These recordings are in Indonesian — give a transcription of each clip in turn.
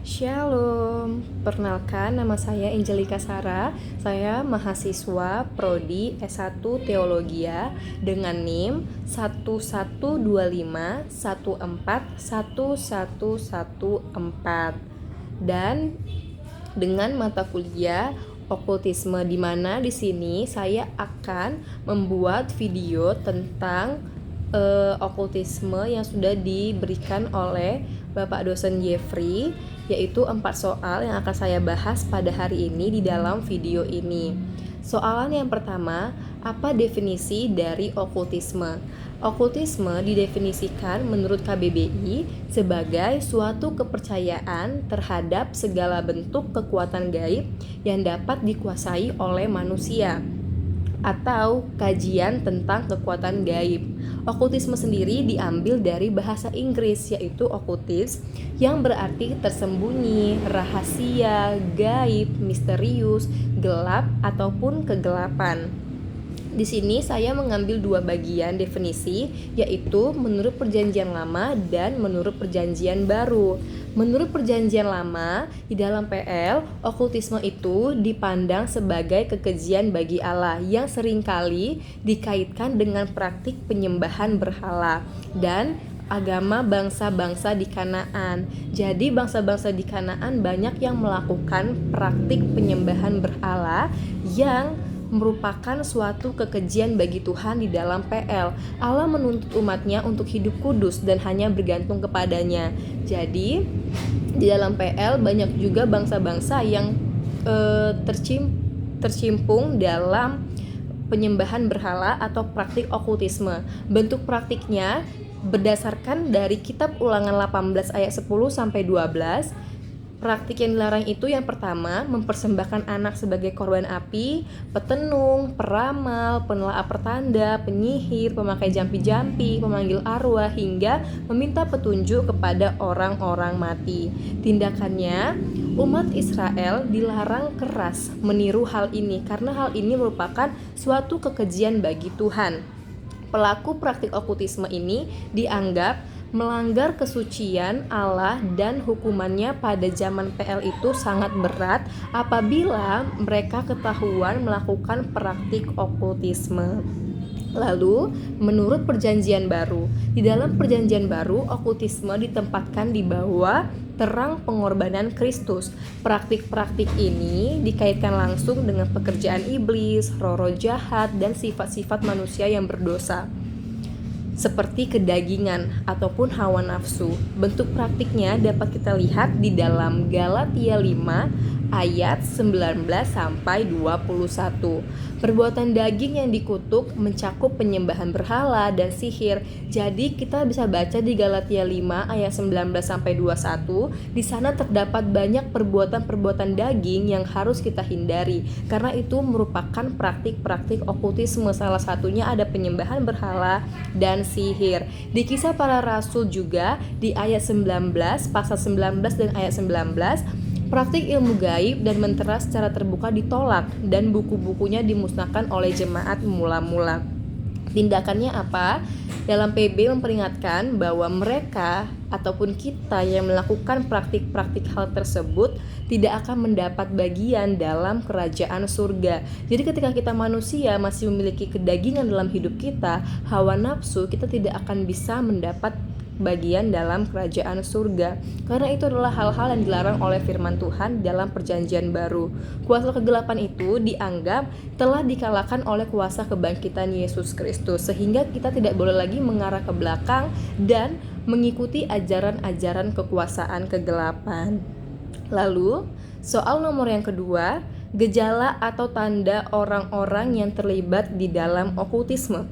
Shalom, perkenalkan nama saya Angelika Sara. Saya mahasiswa Prodi S1 Teologia dengan NIM 1125141114 dan dengan mata kuliah okultisme, di mana di sini saya akan membuat video tentang okultisme yang sudah diberikan oleh Bapak dosen Jeffrey, yaitu 4 soal yang akan saya bahas pada hari ini di dalam video ini. Soalan yang pertama, apa definisi dari okultisme? Okultisme didefinisikan menurut KBBI sebagai suatu kepercayaan terhadap segala bentuk kekuatan gaib yang dapat dikuasai oleh manusia, atau kajian tentang kekuatan gaib. Okultisme sendiri diambil dari bahasa Inggris, yaitu occultis, yang berarti tersembunyi, rahasia, gaib, misterius, gelap, ataupun kegelapan. Di sini saya mengambil 2 bagian definisi, yaitu menurut Perjanjian Lama dan menurut Perjanjian Baru. Menurut Perjanjian Lama, di dalam PL, okultisme itu dipandang sebagai kekejian bagi Allah yang seringkali dikaitkan dengan praktik penyembahan berhala dan agama bangsa-bangsa di Kanaan. Jadi bangsa-bangsa di Kanaan banyak yang melakukan praktik penyembahan berhala yang merupakan suatu kekejian bagi Tuhan. Di dalam PL, Allah menuntut umatnya untuk hidup kudus dan hanya bergantung kepadanya. Jadi di dalam PL banyak juga bangsa-bangsa yang tercimpung dalam penyembahan berhala atau praktik okultisme. Bentuk praktiknya berdasarkan dari kitab Ulangan 18 ayat 10 sampai 12. Praktik yang dilarang itu yang pertama, mempersembahkan anak sebagai korban api, petenung, peramal, penelaah pertanda, penyihir, pemakai jampi-jampi, pemanggil arwah, hingga meminta petunjuk kepada orang-orang mati. Tindakannya, umat Israel dilarang keras meniru hal ini karena hal ini merupakan suatu kekejian bagi Tuhan. Pelaku praktik okultisme ini dianggap melanggar kesucian Allah dan hukumannya pada zaman PL itu sangat berat apabila mereka ketahuan melakukan praktik okultisme. Lalu, menurut Perjanjian Baru, di dalam Perjanjian Baru, okultisme ditempatkan di bawah terang pengorbanan Kristus. Praktik-praktik ini dikaitkan langsung dengan pekerjaan iblis, roh-roh jahat, dan sifat-sifat manusia yang berdosa, seperti kedagingan ataupun hawa nafsu. Bentuk praktiknya dapat kita lihat di dalam Galatia 5 ayat 19 sampai 21. Perbuatan daging yang dikutuk mencakup penyembahan berhala dan sihir. Jadi kita bisa baca di Galatia 5 ayat 19 sampai 21. Di sana terdapat banyak perbuatan-perbuatan daging yang harus kita hindari karena itu merupakan praktik-praktik okultisme. Salah satunya ada penyembahan berhala dan sihir. Di Kisah Para Rasul juga di ayat 19, pasal 19 dan ayat 19, praktik ilmu gaib dan mentera secara terbuka ditolak dan buku-bukunya dimusnahkan oleh jemaat mula-mula. Tindakannya apa? Dalam PB memperingatkan bahwa mereka ataupun kita yang melakukan praktik-praktik hal tersebut tidak akan mendapat bagian dalam kerajaan surga. Jadi ketika kita manusia masih memiliki kedagingan dalam hidup kita, hawa nafsu, kita tidak akan bisa mendapat bagian dalam kerajaan surga. Karena itu adalah hal-hal yang dilarang oleh firman Tuhan dalam Perjanjian Baru. Kuasa kegelapan itu dianggap telah dikalahkan oleh kuasa kebangkitan Yesus Kristus, sehingga kita tidak boleh lagi mengarah ke belakang dan mengikuti ajaran-ajaran kekuasaan kegelapan. Lalu, soal nomor yang kedua, gejala atau tanda orang-orang yang terlibat di dalam okultisme.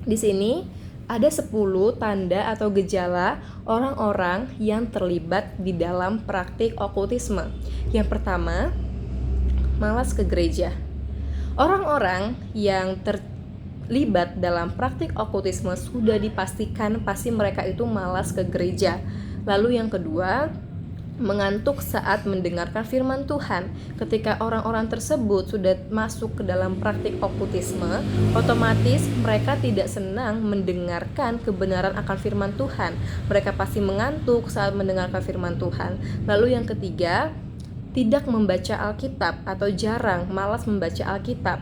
Di sini ada 10 tanda atau gejala orang-orang yang terlibat di dalam praktik okultisme. Yang pertama, malas ke gereja. Orang-orang yang terlibat dalam praktik okultisme sudah dipastikan pasti mereka itu malas ke gereja. Lalu yang kedua, mengantuk saat mendengarkan firman Tuhan. Ketika orang-orang tersebut sudah masuk ke dalam praktik okultisme, otomatis mereka tidak senang mendengarkan kebenaran akan firman Tuhan. Mereka pasti mengantuk saat mendengarkan firman Tuhan. Lalu yang ketiga, tidak membaca Alkitab atau jarang, malas membaca Alkitab.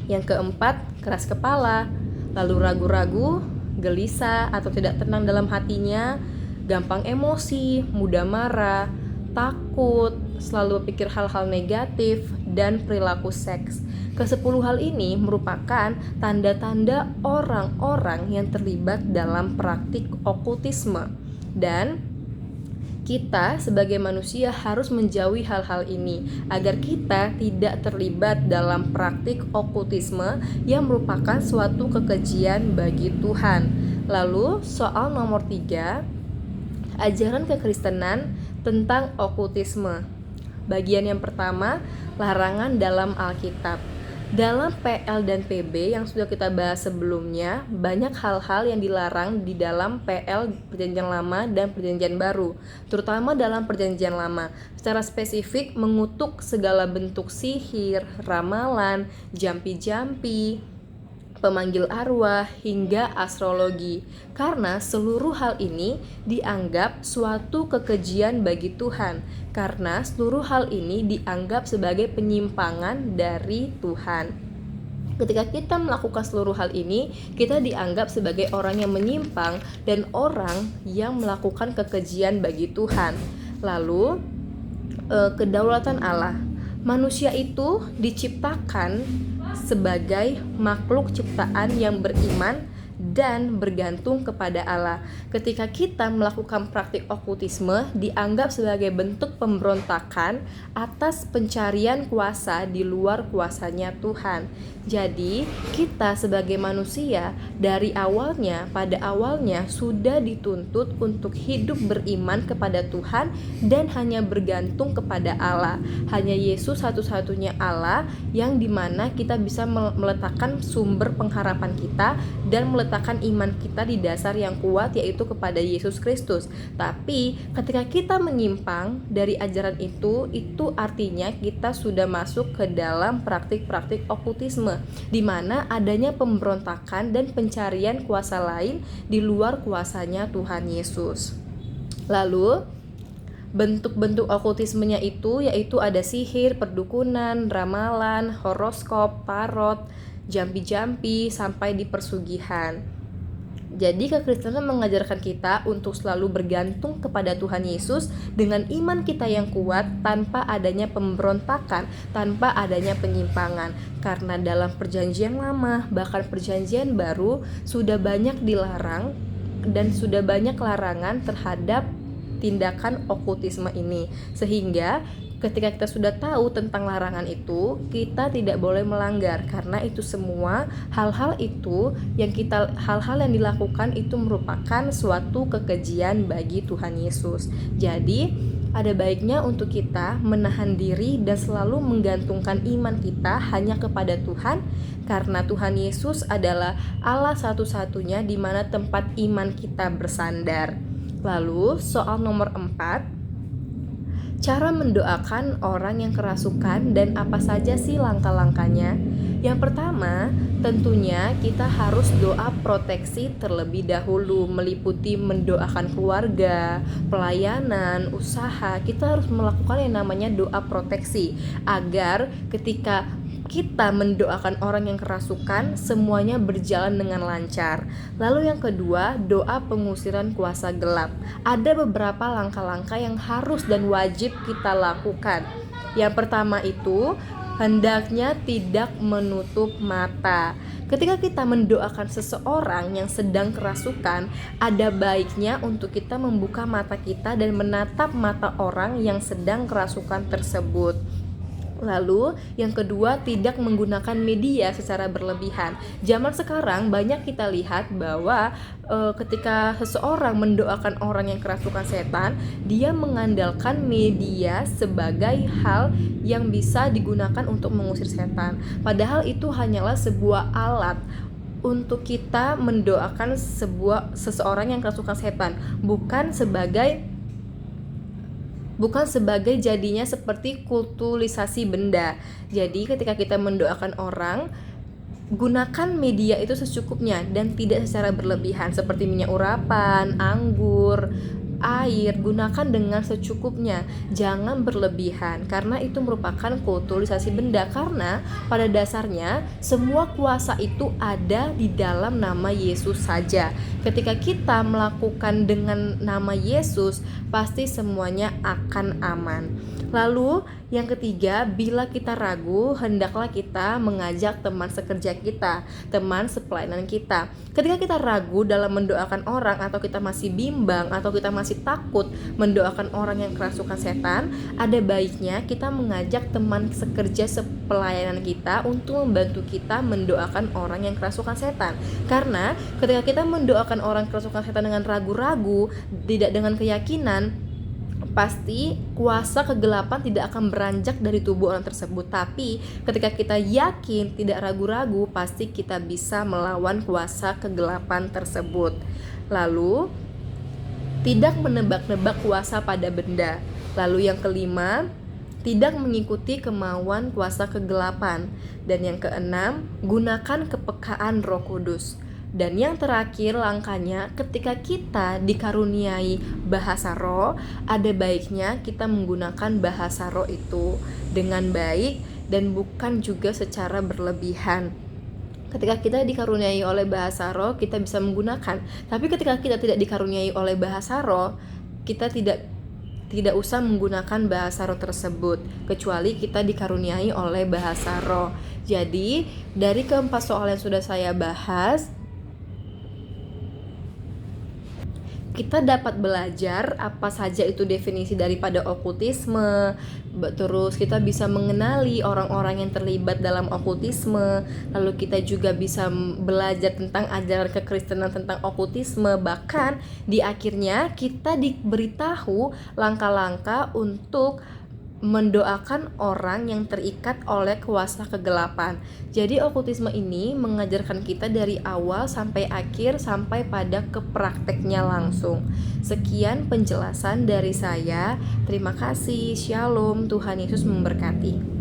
Yang keempat, keras kepala, lalu ragu-ragu, gelisah atau tidak tenang dalam hatinya, gampang emosi, mudah marah, takut, selalu berpikir hal-hal negatif, dan perilaku seks. Ke-10 hal ini merupakan tanda-tanda orang-orang yang terlibat dalam praktik okultisme. Dan kita sebagai manusia harus menjauhi hal-hal ini agar kita tidak terlibat dalam praktik okultisme yang merupakan suatu kekejian bagi Tuhan. Lalu soal nomor 3, ajaran kekristenan tentang okultisme. Bagian yang pertama, larangan dalam Alkitab. Dalam PL dan PB yang sudah kita bahas sebelumnya, banyak hal-hal yang dilarang di dalam PL Perjanjian Lama dan Perjanjian Baru, terutama dalam Perjanjian Lama. Secara spesifik mengutuk segala bentuk sihir, ramalan, jampi-jampi, pemanggil arwah, hingga astrologi, karena seluruh hal ini dianggap suatu kekejian bagi Tuhan, karena seluruh hal ini dianggap sebagai penyimpangan dari Tuhan. Ketika kita melakukan seluruh hal ini, kita dianggap sebagai orang yang menyimpang dan orang yang melakukan kekejian bagi Tuhan. Lalu, kedaulatan Allah. Manusia itu diciptakan sebagai makhluk ciptaan yang beriman dan bergantung kepada Allah. Ketika kita melakukan praktik okultisme, dianggap sebagai bentuk pemberontakan atas pencarian kuasa di luar kuasanya Tuhan. Jadi, kita sebagai manusia pada awalnya sudah dituntut untuk hidup beriman kepada Tuhan dan hanya bergantung kepada Allah. Hanya Yesus satu-satunya Allah yang dimana kita bisa meletakkan sumber pengharapan kita dan meletakkan iman kita di dasar yang kuat, yaitu kepada Yesus Kristus. Tapi ketika kita menyimpang dari ajaran itu artinya kita sudah masuk ke dalam praktik-praktik okultisme, di mana adanya pemberontakan dan pencarian kuasa lain di luar kuasanya Tuhan Yesus. Lalu bentuk-bentuk okultismenya itu yaitu ada sihir, perdukunan, ramalan, horoskop, tarot, jampi-jampi, sampai di persugihan. Jadi kekristenan mengajarkan kita untuk selalu bergantung kepada Tuhan Yesus dengan iman kita yang kuat, tanpa adanya pemberontakan, tanpa adanya penyimpangan. Karena dalam Perjanjian Lama bahkan Perjanjian Baru sudah banyak dilarang dan sudah banyak larangan terhadap tindakan okultisme ini, sehingga ketika kita sudah tahu tentang larangan itu, kita tidak boleh melanggar, karena itu semua hal-hal yang dilakukan itu merupakan suatu kekejian bagi Tuhan Yesus. Jadi ada baiknya untuk kita menahan diri dan selalu menggantungkan iman kita hanya kepada Tuhan, karena Tuhan Yesus adalah Allah satu-satunya di mana tempat iman kita bersandar. Lalu soal nomor 4, cara mendoakan orang yang kerasukan dan apa saja sih langkah-langkahnya? Yang pertama, tentunya kita harus doa proteksi terlebih dahulu, meliputi mendoakan keluarga, pelayanan, usaha. Kita harus melakukan yang namanya doa proteksi agar ketika kita mendoakan orang yang kerasukan, semuanya berjalan dengan lancar. Lalu yang kedua, doa pengusiran kuasa gelap. Ada beberapa langkah-langkah yang harus dan wajib kita lakukan. Yang pertama itu, hendaknya tidak menutup mata. Ketika kita mendoakan seseorang yang sedang kerasukan, ada baiknya untuk kita membuka mata kita dan menatap mata orang yang sedang kerasukan tersebut. Lalu yang kedua, tidak menggunakan media secara berlebihan. Zaman sekarang banyak kita lihat bahwa ketika seseorang mendoakan orang yang kerasukan setan, dia mengandalkan media sebagai hal yang bisa digunakan untuk mengusir setan. Padahal itu hanyalah sebuah alat untuk kita mendoakan seseorang yang kerasukan setan, bukan sebagai bukan sebagai jadinya seperti kultulisasi benda. Jadi ketika kita mendoakan orang, gunakan media itu secukupnya dan tidak secara berlebihan, seperti minyak urapan, anggur, air. Gunakan dengan secukupnya, jangan berlebihan, karena itu merupakan kultulisasi benda. Karena pada dasarnya semua kuasa itu ada di dalam nama Yesus saja. Ketika kita melakukan dengan nama Yesus, pasti semuanya akan aman. Lalu yang ketiga, bila kita ragu, hendaklah kita mengajak teman sekerja kita, teman sepelayanan kita. Ketika kita ragu dalam mendoakan orang, atau kita masih bimbang, atau kita masih takut mendoakan orang yang kerasukan setan, ada baiknya kita mengajak teman sekerja sepelayanan kita untuk membantu kita mendoakan orang yang kerasukan setan. Karena ketika kita mendoakan orang kerasukan setan dengan ragu-ragu, tidak dengan keyakinan, pasti kuasa kegelapan tidak akan beranjak dari tubuh orang tersebut. Tapi ketika kita yakin, tidak ragu-ragu, pasti kita bisa melawan kuasa kegelapan tersebut. Lalu, tidak menebak-nebak kuasa pada benda. Lalu yang kelima, tidak mengikuti kemauan kuasa kegelapan. Dan yang keenam, gunakan kepekaan Roh Kudus. Dan yang terakhir langkahnya, ketika kita dikaruniai bahasa roh, ada baiknya kita menggunakan bahasa roh itu dengan baik dan bukan juga secara berlebihan. Ketika kita dikaruniai oleh bahasa roh, kita bisa menggunakan. Tapi ketika kita tidak dikaruniai oleh bahasa roh, kita tidak usah menggunakan bahasa roh tersebut, kecuali kita dikaruniai oleh bahasa roh. Jadi dari keempat soal yang sudah saya bahas, kita dapat belajar apa saja itu definisi daripada okultisme. Terus kita bisa mengenali orang-orang yang terlibat dalam okultisme. Lalu kita juga bisa belajar tentang ajaran kekristenan tentang okultisme. Bahkan di akhirnya kita diberitahu langkah-langkah untuk mendoakan orang yang terikat oleh kuasa kegelapan. Jadi okultisme ini mengajarkan kita dari awal sampai akhir, sampai pada ke prakteknya langsung. Sekian penjelasan dari saya. Terima kasih. Shalom. Tuhan Yesus memberkati.